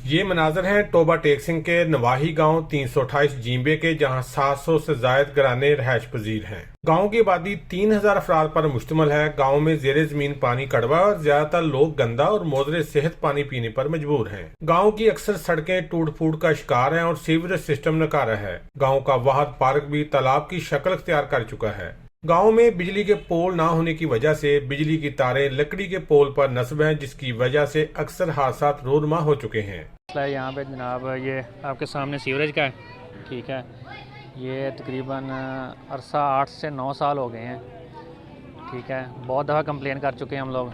ये मनाजर हैं Toba take Singh के नवाही गांव 328 जींबे के, जहां 700 से जायद घराने रहायश पजीर हैं। गांव की आबादी 3000 अफराद पर मुश्तमिल है। गांव में जेर जमीन पानी कड़वा और ज्यादातर लोग गंदा और मोदरे सेहत पानी पीने पर मजबूर हैं। गांव की अक्सर सड़कें टूट फूट का शिकार हैं और सीवरेज सिस्टम नकारा है। गांव का वाहद पार्क भी तालाब की शक्ल अख्तियार कर चुका है। गांव में बिजली के पोल ना होने की वजह से बिजली की तारें लकड़ी के पोल पर नस्ब हैं, जिसकी वजह से अक्सर हादसा रोजमा हो चुके हैं। मसला है यहाँ पे जनाब, ये आपके सामने सीवरेज का है, ठीक है। ये तकरीबन अरसा 8 से 9 साल हो गए हैं, ठीक है। बहुत दफ़ा कंप्लेन कर चुके हैं हम लोग,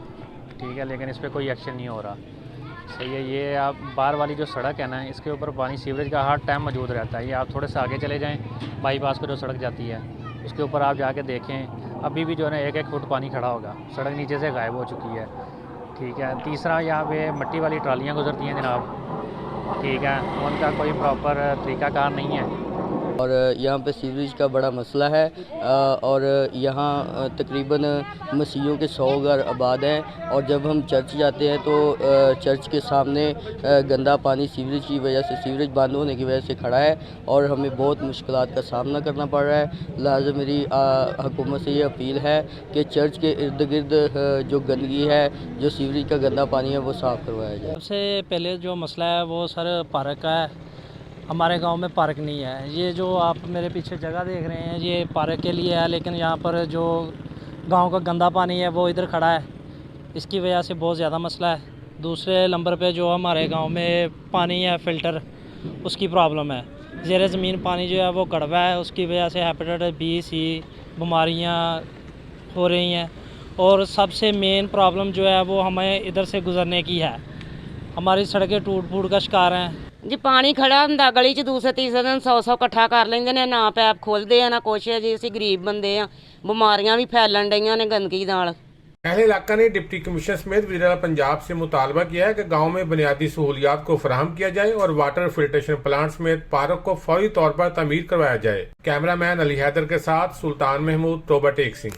ठीक है, लेकिन इस पर कोई एक्शन नहीं हो रहा। सही है। ये आप बाहर वाली जो सड़क है ना, इसके ऊपर पानी सीवरेज का हर टाइम मौजूद रहता है। ये आप थोड़े से आगे चले जाएँ, बाईपास को जो सड़क जाती है उसके ऊपर आप जाके देखें, अभी भी जो है ना 1-1 फुट पानी खड़ा होगा। सड़क नीचे से गायब हो चुकी है, ठीक है। तीसरा, यहाँ पे मिट्टी वाली ट्रालियाँ गुजरती हैं जनाब, ठीक है, उनका कोई प्रॉपर तरीक़ाकार नहीं है। और यहाँ पे सीवरेज का बड़ा मसला है। और यहाँ तकरीबन मसीहों के 100 घर आबाद हैं। और जब हम चर्च जाते हैं तो चर्च के सामने गंदा पानी सीवरेज की वजह से, सीवरेज बंद होने की वजह से खड़ा है और हमें बहुत मुश्किलात का सामना करना पड़ रहा है। लिहाजा मेरी हुकूमत से ये अपील है कि चर्च के इर्द गिर्द जो गंदगी है, जो सीवरेज का गंदा पानी है, वो साफ़ करवाया जाए। सबसे पहले जो मसला है वो सर पार्क का है। हमारे गांव में पार्क नहीं है। ये जो आप मेरे पीछे जगह देख रहे हैं, ये पार्क के लिए है, लेकिन यहाँ पर जो गांव का गंदा पानी है वो इधर खड़ा है। इसकी वजह से बहुत ज़्यादा मसला है। दूसरे नंबर पे जो हमारे गांव में पानी है फ़िल्टर, उसकी प्रॉब्लम है। ज़ेर ज़मीन पानी जो है वो कड़वा है, उसकी वजह से हेपेटाइटिस बी, सी बीमारियाँ हो रही हैं। और सबसे मेन प्रॉब्लम जो है वो हमें इधर से गुज़रने की है। हमारी सड़कें टूट फूट का शिकार हैं जी। पानी खड़ा ਹੁੰਦਾ ਗਲੀ 'ਚ, ਦੂਸਰੇ ਤੀਸਰੇ ਦਿਨ 100 ਇਕੱਠਾ ਕਰ ਲੈਂਦੇ ਨੇ, ਨਾ ਪੈਪ ਖੋਲਦੇ ਆ ਨਾ ਕੁਛ ਹੈ ਜੀ। ਅਸੀਂ ਗਰੀਬ ਬੰਦੇ ਆ, ਬਿਮਾਰੀਆਂ ਵੀ ਫੈਲਣ ਡਈਆਂ ਨੇ गंदगी ਨਾਲ। अहले इलाका ने डिप्टी कमिश्नर समेत वज़ीर आला पंजाब से मुतालबा किया है कि गांव में बुनियादी सहूलियात को फराहम किया जाए और वाटर फिल्ट्रेशन प्लांट समेत पार्क को फौरी तौर पर तमीर करवाया जाए। कैमरामैन अली हैदर के साथ सुल्तान महमूद, टोबा टेक सिंह।